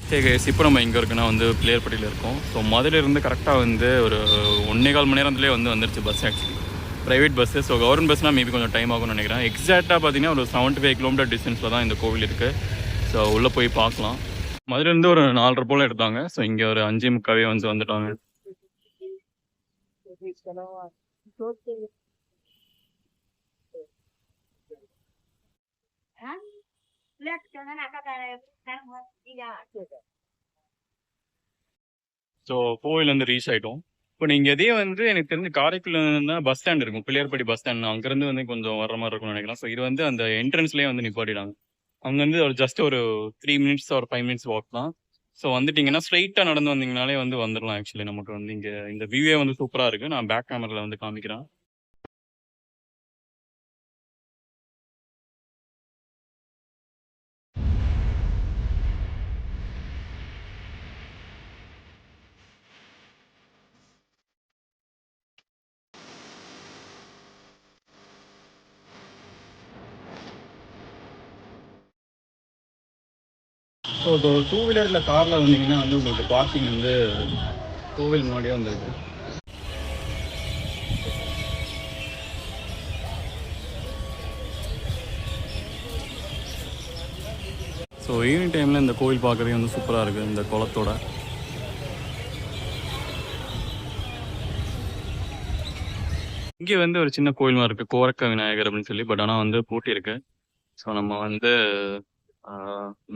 சரி கைஸ், இப்போ நம்ம எங்கே இருக்குன்னா வந்து பிள்ளையார்பட்டியில் இருக்கோம். ஸோ மதுரையிலேருந்து கரெக்டாக வந்து ஒரு 1.25 மணி நேரத்துலேயே வந்துருச்சு bus. Actually private bus. So government பஸ்னால் மேபி கொஞ்சம் டைம் ஆகும்னு நினைக்கிறேன். எக்ஸாக்டாக பார்த்தீங்கன்னா ஒரு 75 கிலோமீட்டர் டிஸ்டன்ஸில் தான் இந்த கோவில் இருக்குது. ஸோ உள்ளே போய் பார்க்கலாம். மதுரையிலேருந்து ஒரு 4:30 போல் எடுத்தாங்க. ஸோ இங்கே ஒரு 5:45 வந்துட்டாங்க. ஸோ கோவில் வந்து ரீச் ஆகிட்டோம். இப்போ நீங்கள் இதே வந்து எனக்கு தெரிஞ்சு காரைக்குடியில் தான் பஸ் ஸ்டாண்ட் இருக்கும், பிள்ளையார்பட்டி பஸ் ஸ்டாண்ட். அங்கேருந்து வந்து கொஞ்சம் வர மாதிரி இருக்கும்னு நினைக்கிறேன். ஸோ இது வந்து அந்த என்ட்ரன்ஸ்லேயே வந்து நிப்பாட்டிடாங்க. அங்கேருந்து ஒரு ஜஸ்ட் ஒரு 3 மினிட்ஸ் ஒரு 5 மினிட்ஸ் வாக் தான். ஸோ வந்துட்டிங்கன்னா ஸ்ட்ரைட்டாக நடந்து வந்தீங்கனாலே வந்து வந்துடலாம். ஆக்சுவலி நமக்கு வந்து இங்கே இந்த வியூவே வந்து சூப்பராக இருக்குது. நான் பேக் கேமராவில் வந்து காமிக்கிறேன். ஸோ இப்போ 2 வீலரில் காரில் வந்தீங்கன்னா வந்து உங்களுக்கு பார்க்கிங் வந்து கோவில் முன்னாடியே வந்துருக்கு. ஸோ ஈவினிங் டைமில் இந்த கோவில் பார்க்குறதே வந்து சூப்பராக இருக்குது, இந்த குளத்தோட. இங்கே வந்து ஒரு சின்ன கோயில் மாதிரி இருக்குது, கோரக்க விநாயகர் அப்படின்னு சொல்லி. பட் ஆனால் வந்து பூட்டி இருக்கு. ஸோ நம்ம வந்து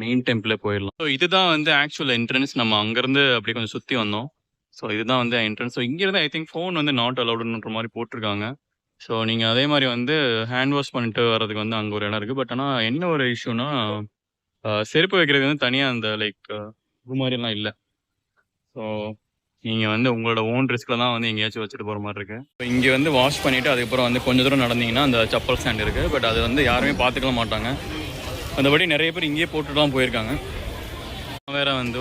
மெயின் டெம்பிளே போயிடலாம். ஸோ இதுதான் வந்து ஆக்சுவல் என்ட்ரன்ஸ். நம்ம அங்கேருந்து அப்படி கொஞ்சம் சுற்றி வந்தோம். ஸோ இதுதான் வந்து என்ட்ரன்ஸ். ஸோ இங்கேருந்து ஐ திங்க் ஃபோன் வந்து நாட் அலவுடுன்ற மாதிரி போட்டிருக்காங்க. ஸோ நீங்கள் அதே மாதிரி வந்து ஹேண்ட் வாஷ் பண்ணிட்டு வர்றதுக்கு வந்து அங்கே ஒரு இடம் இருக்குது. பட் ஆனால் என்ன ஒரு இஷ்யூனா, செருப்பு வைக்கிறது வந்து தனியாக அந்த லைக் இது மாதிரிலாம் இல்லை. ஸோ நீங்கள் வந்து உங்களோட ஓன் ரிஸ்கில் தான் வந்து எங்கேயாச்சும் வச்சுட்டு போகிற மாதிரி இருக்குது. ஸோ இங்கே வந்து வாஷ் பண்ணிவிட்டு அதுக்கப்புறம் வந்து கொஞ்சம் தூரம் நடந்தீங்கன்னா அந்த செப்பல் ஸ்டாண்ட் இருக்குது. பட் அது வந்து யாருமே பார்த்துக்க மாட்டாங்க. அந்தபடி நிறைய பேர் இங்கேயே போட்டுட்டு தான் போயிருக்காங்க. வேறு வந்து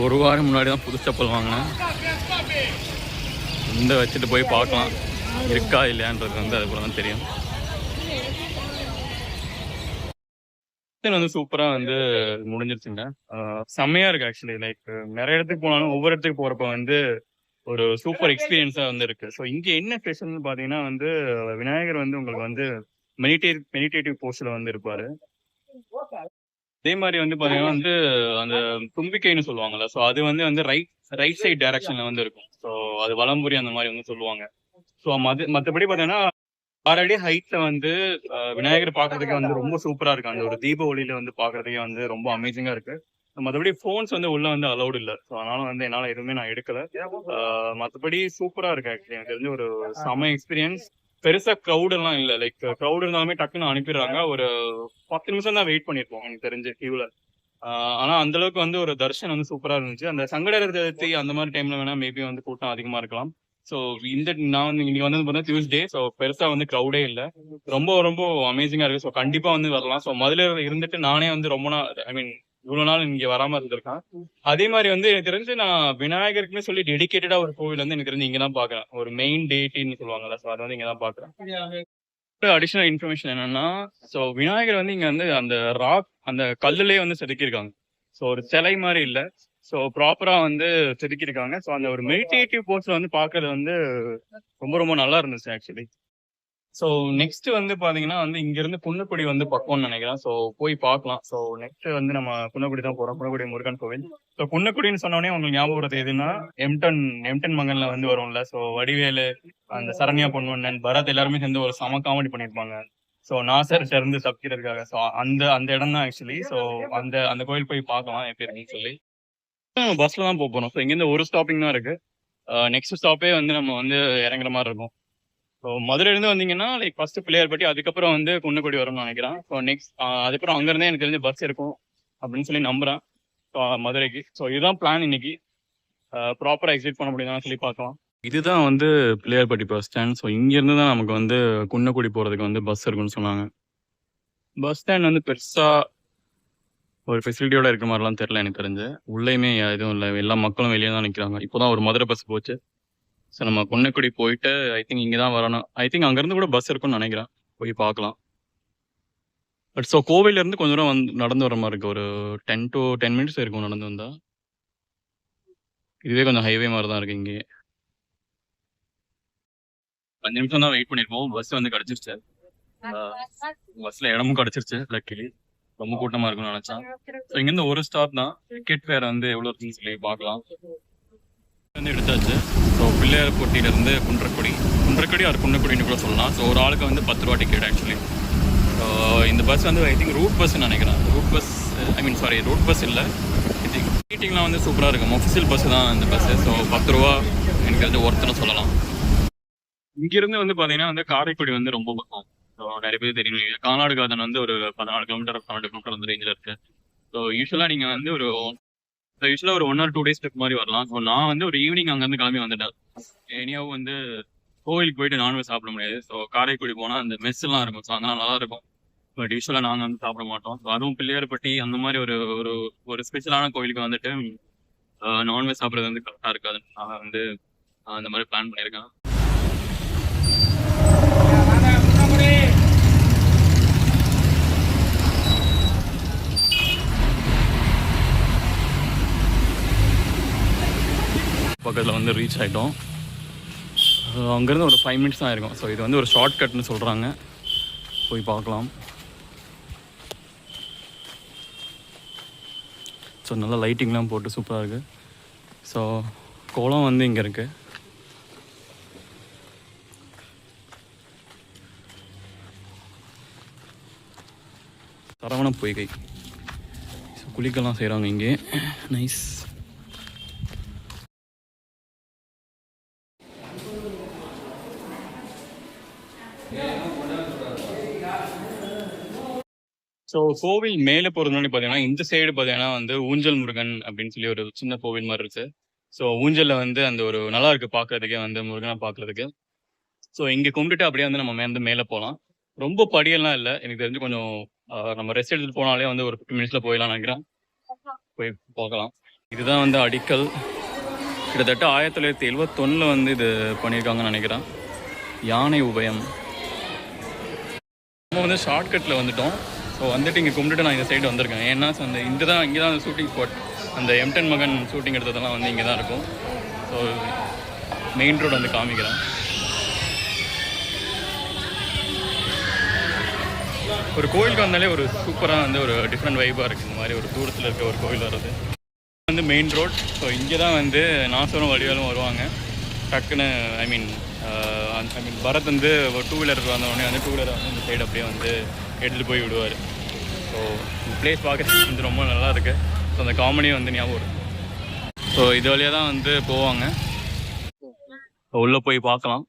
ஒரு வாரம் முன்னாடி தான் புது செப்பல் வாங்கினேன். இந்த வச்சுட்டு போய் பார்க்கலாம் இருக்கா இல்லையான்றது வந்து அதுக்கப்புறம் தான் தெரியும். வந்து சூப்பராக வந்து முடிஞ்சிருச்சுங்க. செம்மையாக இருக்குது ஆக்சுவலி. லைக் நிறைய இடத்துக்கு போனாலும் ஒவ்வொரு இடத்துக்கு போகிறப்ப வந்து ஒரு சூப்பர் எக்ஸ்பீரியன்ஸாக வந்து இருக்குது. ஸோ இங்கே என்ன ஸ்பெஷல்னு பார்த்தீங்கன்னா வந்து விநாயகர் வந்து உங்களுக்கு வந்து மெடிடேட்டிவ் போஸ்டில் வந்து இருப்பார். அதே மாதிரி வந்து பார்த்தீங்கன்னா வந்து அந்த தும்பிக்கைன்னு சொல்லுவாங்கல்ல, ஸோ அது வந்து ரைட் சைட் டைரக்ஷனில் வந்து இருக்கும். ஸோ அது வலம்புரி அந்த மாதிரி வந்து சொல்லுவாங்க. ஸோ மற்றபடி பார்த்தீங்கன்னா 6 அடி ஹைட்ல வந்து விநாயகர் பார்க்கறதுக்கு வந்து ரொம்ப சூப்பராக இருக்கு. அந்த ஒரு தீப ஒளியில வந்து பார்க்கறதுக்கே வந்து ரொம்ப அமேசிங்காக இருக்கு. மற்றபடி ஃபோன்ஸ் வந்து உள்ள வந்து அலௌடு இல்லை. ஸோ அதனால வந்து என்னால் எதுவுமே நான் எடுக்கல. மற்றபடி சூப்பராக இருக்கு ஆக்சுவலி. எனக்கு தெரிஞ்ச ஒரு செம எக்ஸ்பீரியன்ஸ். பெருசா க்ரௌட் எல்லாம் இல்லை. லைக் க்ரௌட் இருந்தாலுமே டக்குன்னு அனுப்பிடுறாங்க. ஒரு 10 நிமிஷம் தான் வெயிட் பண்ணியிருப்போம் எனக்கு தெரிஞ்சு கியூல. ஆனா அந்த அளவுக்கு வந்து ஒரு தர்ஷன் வந்து சூப்பரா இருந்துச்சு. அந்த சங்கடகர சதுர்த்தி அந்த மாதிரி டைம்ல வேணா மேபி வந்து கூட்டம் அதிகமா இருக்கலாம். ஸோ நான் வந்து இன்னைக்கு வந்து பார்த்தா டியூஸ்டே. ஸோ பெருசா வந்து க்ரௌடே இல்லை. ரொம்ப ரொம்ப அமேசிங்கா இருக்கு. ஸோ கண்டிப்பா வந்து வரலாம். ஸோ மதுரையில் இருந்துட்டு நானே வந்து ரொம்ப நாள் ஐ மீன் இவ்வளவு நாள் இங்க வராம இருந்திருக்கேன். அதே மாதிரி வந்து எனக்கு தெரிஞ்சு நான் விநாயகருக்குன்னு சொல்லி டெடிகேட்டடா ஒரு கோவில் வந்து எனக்கு தெரிஞ்சு இங்கதான் பாக்குறேன். ஒரு மெயின் டேட்டின்னு சொல்லுவாங்கல்ல, ஸோ அதை வந்து இங்கதான் பாக்குறேன். அடிஷனல் இன்ஃபர்மேஷன் என்னன்னா, ஸோ விநாயகர் வந்து இங்க வந்து அந்த ராக் அந்த கல்லுலயே வந்து செதுக்கியிருக்காங்க. ஸோ ஒரு சிலை மாதிரி இல்லை. ஸோ ப்ராப்பரா வந்து செதுக்கியிருக்காங்க. ஸோ அந்த ஒரு மெடிடேட்டிவ் போஸ்ட்ல வந்து பாக்குறது வந்து ரொம்ப ரொம்ப நல்லா இருந்துச்சு ஆக்சுவலி. ஸோ நெக்ஸ்ட் வந்து பாத்தீங்கன்னா வந்து இங்க இருந்து குன்னக்குடி வந்து பக்கம்னு நினைக்கிறேன். ஸோ போய் பார்க்கலாம். ஸோ நெக்ஸ்ட் வந்து நம்ம குன்னக்குடி தான் போறோம். குன்னக்குடி முருகன் கோவில். ஸோ குன்னக்குடின்னு சொன்னோடனே உங்களுக்கு ஞாபகம் வருது எதுன்னா, எம்டன் மகன்ல வந்து வரும்ல. ஸோ வடிவேலு, அந்த சரண்யா பொன்வண்ணன், பரத் எல்லாருமே சேர்ந்து ஒரு சம காமெடி பண்ணியிருப்பாங்க. ஸோ நாசர் இருந்து தப்பிக்கிறதுக்காக. ஸோ அந்த அந்த இடம் தான் ஆக்சுவலி. ஸோ அந்த அந்த கோயில் போய் பார்க்கலாம் எப்படி இருக்குன்னு சொல்லி. பஸ்ல தான் போறோம். ஸோ இங்கேருந்து ஒரு ஸ்டாப்பிங் தான் இருக்கு. நெக்ஸ்ட் ஸ்டாப்பே வந்து நம்ம வந்து இறங்குற மாதிரி இருக்கும். ஸோ மதுரையிலேருந்து வந்தீங்கன்னா லைக் ஃபர்ஸ்ட் பிள்ளையார்பட்டி, அதுக்கப்புறம் வந்து குன்னக்குடி வரும்னு நினைக்கிறேன். ஸோ நெக்ஸ்ட் அதுக்கப்புறம் அங்கேருந்தே எனக்கு தெரிஞ்ச பஸ் இருக்கும் அப்படின்னு சொல்லி நம்புறேன் மதுரைக்கு. ஸோ இதுதான் பிளான் இன்னைக்கு. ப்ராப்பராக எக்ஸிட் பண்ண முடியுதான்னு சொல்லி பார்க்கலாம். இதுதான் வந்து பிள்ளையார்பட்டி பஸ் ஸ்டாண்ட். ஸோ இங்கேருந்து தான் நமக்கு வந்து குன்னக்குடி போகிறதுக்கு வந்து பஸ் இருக்குன்னு சொன்னாங்க. பஸ் ஸ்டாண்ட் வந்து பெருசாக ஒரு ஃபெசிலிட்டியோட இருக்கிற மாதிரிலாம் தெரில எனக்கு தெரிஞ்சு. உள்ளேயுமே எதுவும் இல்லை, எல்லா மக்களும் வெளியே தான் நிற்கிறாங்க. இப்போதான் ஒரு மதுரை பஸ் போச்சு. ஸோ நம்ம குன்னக்குடி போயிட்டு ஐ திங்க் இங்கே தான் வரணும். ஐ திங்க் அங்கேருந்து கூட பஸ் இருக்குன்னு நினைக்கிறேன். போய் பார்க்கலாம். பட் ஸோ கோவில்லேருந்து கொஞ்சம் தூரம் நடந்து வர மாதிரி இருக்கு. ஒரு 10 to 10 மினிட்ஸ் இருக்கும் நடந்து வந்தா. இதுவே கொஞ்சம் ஹைவே மாதிரி தான் இருக்கு இங்கேயே. 5 நிமிஷம் தான் வெயிட் பண்ணியிருக்கோம். பஸ் வந்து கிடச்சிருச்சு. பஸ்ல இடமும் கிடச்சிருச்சு லக்கிலி. ரொம்ப கூட்டமா இருக்கும்னு நினைச்சேன். ஸோ இங்கேருந்து ஒரு ஸ்டாப் தான். டிக்கெட் ஃபேர் வந்து எவ்வளோ இருக்குன்னு சொல்லி பார்க்கலாம். வந்து எடுத்தாச்சு. ஸோ பிள்ளையார்பட்டியிலேருந்து குன்றக்குடி ஆர் குன்னக்குடின்னு கூட சொல்லலாம். ஸோ ஒரு ஆளுக்கு வந்து 10 ரூபா டிக்கெட் ஆக்சுவலி. ஸோ இந்த பஸ் வந்து ஐ திங்க் ரூட் பஸ்ன்னு நினைக்கிறேன். ரூட் பஸ் இல்லை. மீட்டிங்லாம் வந்து சூப்பராக இருக்கும். ஒஃபிஷியல் பஸ் தான் இந்த பஸ்ஸு. ஸோ 10 ரூபா எனக்கு வந்து ஒருத்தனை சொல்லலாம். இங்கிருந்து வந்து பார்த்தீங்கன்னா வந்து காரைக்குடி வந்து ரொம்ப பக்கம். ஸோ நிறைய பேர் தெரியும். கானாடு கார்டன் வந்து ஒரு 14 கிலோமீட்டர் 12 கிலோமீட்டர் வந்து ரேஞ்சில் இருக்கு. ஸோ யூஸ்வலாக நீங்கள் வந்து ஒரு 1 or 2 days ட்ரிப் மாதிரி வரலாம். ஸோ நான் வந்து ஒரு ஈவினிங் அங்கேருந்து கிளம்பி வந்துட்டேன். இனியாவும் வந்து கோவிலுக்கு போயிட்டு நான்வெஜ் சாப்பிட முடியாது. ஸோ காரைக்குடி போனால் அந்த மெஸ்லாம் இருக்கும். ஸோ அதெல்லாம் நல்லா இருக்கும். பட் யூஸ்வலாக நாங்கள் வந்து சாப்பிட மாட்டோம். ஸோ அதுவும் பிள்ளையார்பட்டி அந்த மாதிரி ஒரு ஒரு ஒரு ஸ்பெஷலான கோவிலுக்கு வந்துட்டு நான்வெஜ் சாப்பிட்றது வந்து கரெக்டாக இருக்காது. நான் வந்து அந்த மாதிரி பிளான் பண்ணியிருக்கேன். பக்கத்தில் வந்து ரீச் ஆகிட்டோம். அங்கேருந்து ஒரு 5 மினிட்ஸ் தான் இருக்கும். ஸோ இது வந்து ஒரு ஷார்ட் கட்னு சொல்கிறாங்க. போய் பார்க்கலாம். ஸோ நல்லா லைட்டிங்லாம் போட்டு சூப்பராக இருக்குது. ஸோ குளம் வந்து இங்கே இருக்குது. சரவண பொய்கை. ஸோ குளிக்கலாம் செய்கிறாங்க இங்கே. நைஸ். ஸோ கோவில் மேலே போகிறதுனால பார்த்தீங்கன்னா இந்த சைடு பார்த்தீங்கன்னா வந்து ஊஞ்சல் முருகன் அப்படின்னு சொல்லி ஒரு சின்ன கோவில் மாதிரி இருக்குது. ஸோ ஊஞ்சலில் வந்து அந்த ஒரு நல்லா இருக்குது பார்க்குறதுக்கே வந்து முருகனை பார்க்குறதுக்கு. ஸோ இங்கே கும்பிட்டுட்டு அப்படியே வந்து நம்ம வந்து மேலே போகலாம். ரொம்ப படியெல்லாம் இல்லை எனக்கு தெரிஞ்சு. கொஞ்சம் நம்ம ரெஸ்ட் எடுத்துகிட்டு போனாலே வந்து ஒரு 15 மினிட்ஸில் போயிடலாம் நினைக்கிறேன். போய் பார்க்கலாம். இதுதான் வந்து அடிக்கல். கிட்டத்தட்ட 1971 வந்து இது பண்ணியிருக்காங்கன்னு நினைக்கிறேன். யானை உபயம். நம்ம வந்து ஷார்ட்கட்டில் வந்துட்டோம். ஸோ வந்துட்டு இங்கே கும்பிட்டுட்டு நான் இந்த சைடு வந்திருக்கேன். ஏன்னா அந்த இங்கே தான் அந்த ஷூட்டிங் ஸ்பாட். அந்த M10 மகன் ஷூட்டிங் எடுத்ததெல்லாம் வந்து இங்கே தான் இருக்கும். ஸோ மெயின் ரோடு வந்து காமிக்கிறேன். ஒரு கோயிலுக்கு வந்தாலே ஒரு சூப்பராக வந்து ஒரு டிஃப்ரெண்ட் வைப்பாக இருக்குது. இந்த மாதிரி ஒரு தூரத்தில் இருக்க ஒரு கோயில் வர்றது வந்து மெயின் ரோட். ஸோ இங்கே தான் வந்து நாசரும் வடிவாலும் வருவாங்க. டக்குன்னு ஐ மீன் பரத் வந்து ஒரு 2 வீலர் வந்தோடனே வந்து 2 வீலரை வந்து இந்த சைடு அப்படியே வந்து எடுத்துகிட்டு போய் விடுவார். ஸோ இந்த பிளேஸ் பார்க்க வந்து ரொம்ப நல்லா இருக்குது. ஸோ அந்த காமெடியும் வந்து ஞாபகம் வரும். ஸோ இது வழியாக தான் வந்து போவாங்க. உள்ளே போய் பார்க்கலாம்.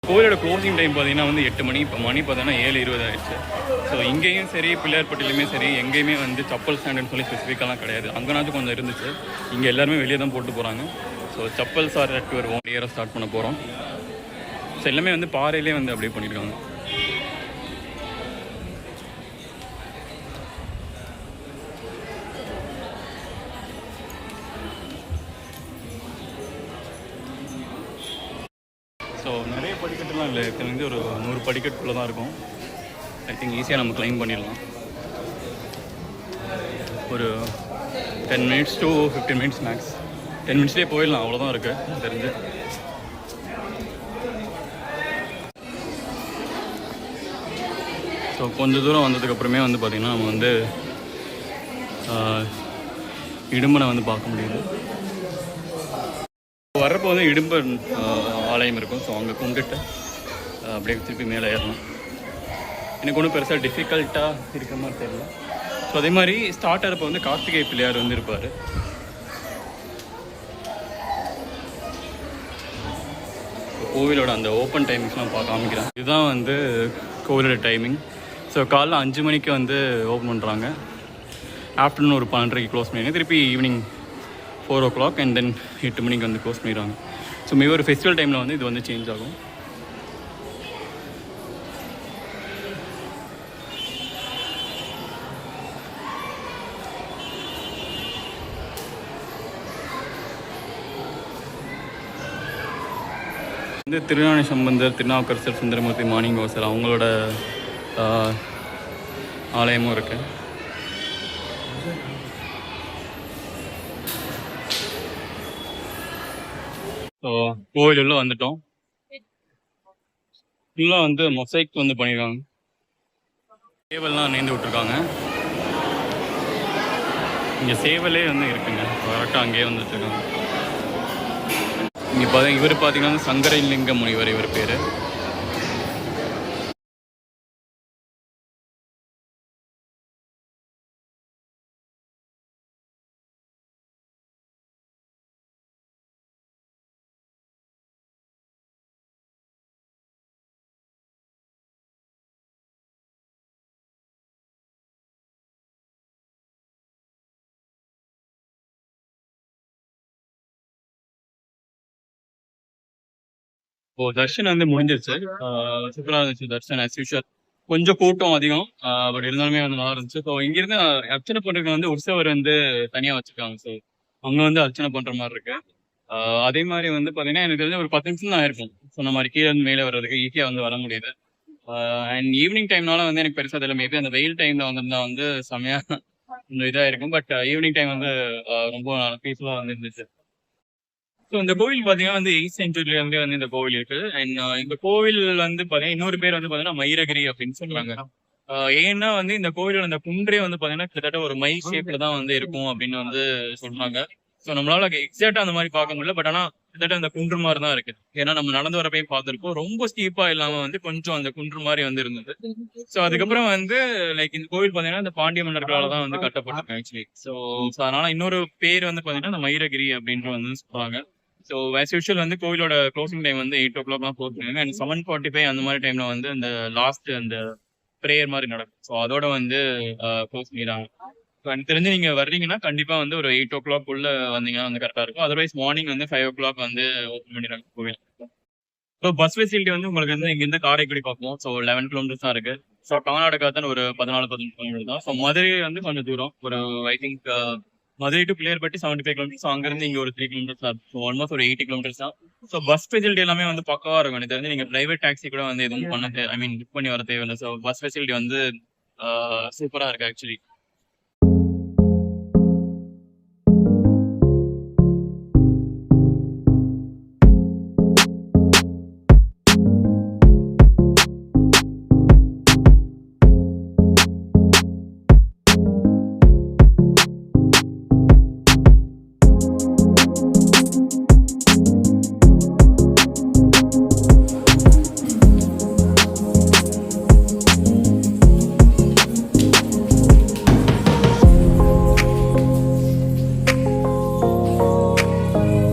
கோவிலோட க்ளோசிங் டைம் பார்த்தீங்கன்னா வந்து 8 மணி. இப்போ மணி பார்த்தீங்கன்னா 7:20 ஆயிடுச்சு. ஸோ இங்கேயும் சரி பிள்ளையார்பட்டியிலுமே சரி எங்கேயுமே வந்து சப்பல் ஸ்டாண்டுன்னு சொல்லி ஸ்பெசிஃபிக்காலாம் கிடையாது. அங்கேனாச்சும் கொஞ்சம் இருந்துச்சு. இங்கே எல்லாருமே வெளியே தான் போட்டு போகிறாங்க. ஸோ சப்பல் சார் எடுத்து வருவோம். ஏற ஸ்டார்ட் பண்ண போகிறோம். ஸோ எல்லாமே வந்து பாறையிலே வந்து அப்படியே பண்ணியிருக்காங்க. ஸோ நிறைய படிக்கட்டுலாம் இல்லை. இது வந்து ஒரு 100 படிக்கட்டுக்குள்ளே தான் இருக்கும். ஐ திங்க் ஈஸியாக நம்ம கிளைம் பண்ணிடலாம். ஒரு 10 மினிட்ஸ் to 15 மினிட்ஸ் மேக்ஸ். 10 மினிட்ஸ்லேயே போயிடலாம். அவ்வளோதான் இருக்குது தெரிஞ்சு. ஸோ கொஞ்சம் தூரம் வந்ததுக்கப்புறமே வந்து பார்த்திங்கன்னா நம்ம வந்து இடும்பனை வந்து பார்க்க முடியுது. வர்றப்போ வந்து இடும்பன் ஆலயம் இருக்கும். ஸோ அங்கே கும்பிட்டுட்டு அப்படியே திருப்பி மேலே ஏறலாம். எனக்கு ஒன்றும் பெருசாக டிஃபிகல்ட்டாக இருக்கிற மாதிரி தெரியல. ஸோ அதே மாதிரி ஸ்டார்டரப்போ வந்து கார்த்திகை பிள்ளையார் வந்து இருப்பார். கோவிலோட அந்த ஓப்பன் டைமிங்ஸ்லாம் காமிக்கிறேன். இதுதான் வந்து கோவிலோட டைமிங். ஸோ காலைல 5 மணிக்கு வந்து ஓப்பன் பண்ணுறாங்க. ஆஃப்டர்நூன் ஒரு 12:30க்கு க்ளோஸ் பண்ணிடுங்க. திருப்பி ஈவினிங் 4 o'clock அண்ட் தென் 8 மணிக்கு வந்து க்ளோஸ் பண்ணிடுறாங்க. ஸோ மேபி ஒரு ஃபெஸ்டிவல் டைமில் வந்து இது வந்து சேஞ்ச் ஆகும். வந்து திருஞான சம்பந்தர், திருநாவுக்கரசர், சுந்தரமூர்த்தி, மாணிக்கவாசகர் அவங்களோட ஆலயமும் இருக்கு. ஸோ கோவில் உள்ள வந்துட்டோம். ஃபுல்லாக வந்து மொசைக் வந்து பண்ணியிருக்காங்க. சேவல்லாம் நேர்ந்து விட்டுருக்காங்க. இங்கே சேவலே வந்து இருக்குங்க, கரெக்டாக அங்கேயே வந்துட்டு இருக்காங்க. இங்கே இவர் பார்த்தீங்கன்னா சங்கரலிங்க முனிவர் இவர் பேர். இப்போ தர்ஷன் வந்து முடிஞ்சிருச்சு. சூப்பராக இருந்துச்சு தர்ஷன் ஆஸ் யூஷுவல். கொஞ்சம் கூட்டம் அதிகம், பட் இருந்தாலுமே வந்து நல்லா இருந்துச்சு. ஸோ இங்கிருந்து அர்ச்சனை பண்றதுக்கு வந்து உற்சவர் வந்து தனியா வச்சிருக்காங்க. ஸோ அங்க வந்து அர்ச்சனை பண்ற மாதிரி இருக்கு. அதே மாதிரி வந்து பாத்தீங்கன்னா எனக்கு தெரிஞ்ச ஒரு 10 நிமிஷம் தான் ஆயிருக்கும் சொன்ன மாதிரி கீழே இருந்து மேலே வர்றதுக்கு. ஈஸியா வந்து வர முடியுது. அண்ட் ஈவினிங் டைம்னால வந்து எனக்கு பெருசா தெரியல. மேபி அந்த வெயில் டைம்ல வந்திருந்தா வந்து செமையா கொஞ்சம் இதா இருக்கும். பட் ஈவினிங் டைம் வந்து ரொம்ப பீஸ்ஃபுல்லா வந்து இருந்துச்சு. ஸோ இந்த கோவில் பார்த்தீங்கன்னா வந்து 8th சென்ச்சுரியில இருந்தே வந்து இந்த கோவில் இருக்கு. அண்ட் இந்த கோவில் வந்து பார்த்தீங்கன்னா இன்னொரு பேர் வந்து பார்த்தீங்கன்னா மயிரகிரி அப்படின்னு சொல்றாங்க. ஏன்னா வந்து இந்த கோவிலோட அந்த குன்றே வந்து பார்த்தீங்கன்னா கிட்டத்தட்ட ஒரு மை ஷேப்ல தான் வந்து இருக்கும் அப்படின்னு வந்து சொல்றாங்க. ஸோ நம்மளால எக்ஸாக்டா அந்த மாதிரி பார்க்க முடியல. பட் ஆனால் கிட்டத்தட்ட அந்த குன்று மாதிரி தான் இருக்கு. ஏன்னா நம்ம நடந்து வரப்பையும் பார்த்துருக்கோம். ரொம்ப ஸ்டீப்பா இல்லாம வந்து கொஞ்சம் அந்த குன்று மாதிரி வந்து இருந்தது. ஸோ அதுக்கப்புறம் வந்து லைக் இந்த கோவில் பார்த்தீங்கன்னா இந்த பாண்டிய மன்னர்களால தான் வந்து கட்டப்பட்டிருக்கு ஆக்சுவலி. ஸோ அதனால இன்னொரு பேர் வந்து பார்த்தீங்கன்னா இந்த மயிரகிரி அப்படின்ற வந்து சொல்றாங்க. ஸோ ஆஸ் யூஷுவல் வந்து கோவிலோட க்ளோசிங் டைம் வந்து 8 o'clock க்ளோஸ் பண்ணுவாங்க. அண்ட் 7:45 அந்த மாதிரி டைம்ல வந்து அந்த லாஸ்ட் அந்த ப்ரேயர் மாதிரி நடக்கும். ஸோ அதோட வந்து க்ளோஸ் பண்ணிடுறாங்க. ஸோ எனக்கு தெரிஞ்சு நீங்க வர்றீங்கன்னா கண்டிப்பா வந்து ஒரு 8 o'clock உள்ள வந்தீங்கன்னா வந்து கரெக்டா இருக்கும். அதர்வைஸ் மார்னிங் வந்து 5 o'clock வந்து ஓப்பன் பண்ணிடுறாங்க கோவில். ஸோ பஸ் ஃபெசிலிட்டி வந்து உங்களுக்கு வந்து இங்கிருந்து காரைக்குடி பார்ப்போம். ஸோ 11 கிலோமீட்டர்ஸ் தான் இருக்கு. ஸோ கர்நாடகா தான் ஒரு 14-15 கிலோமீட்டர் தான். ஸோ மதுரை வந்து கொஞ்சம் தூரம். ஒரு I think Madurai to Pillaiyarpatti 75 kilometres. So அங்கிருந்து இங்க ஒரு 3 கிலோமீட்டர்ஸ் தான். ஸோ ஆல்மோஸ்ட் ஒரு 80 கிலோமீட்டர்ஸ் தான். ஸோ பஸ் ஃபெசிலிட்டி எல்லாமே வந்து பக்கவா இருக்கும். எனக்கு தெரிஞ்சு நீங்க பிரைவேட் டாக்ஸி கூட வந்து எதுவும் பண்ண ஐ மீன் புக் பண்ணி வர தேவையில்லை. ஸோ பஸ் ஃபெசிலிட்டி வந்து சூப்பரா இருக்கு ஆக்சுவலி.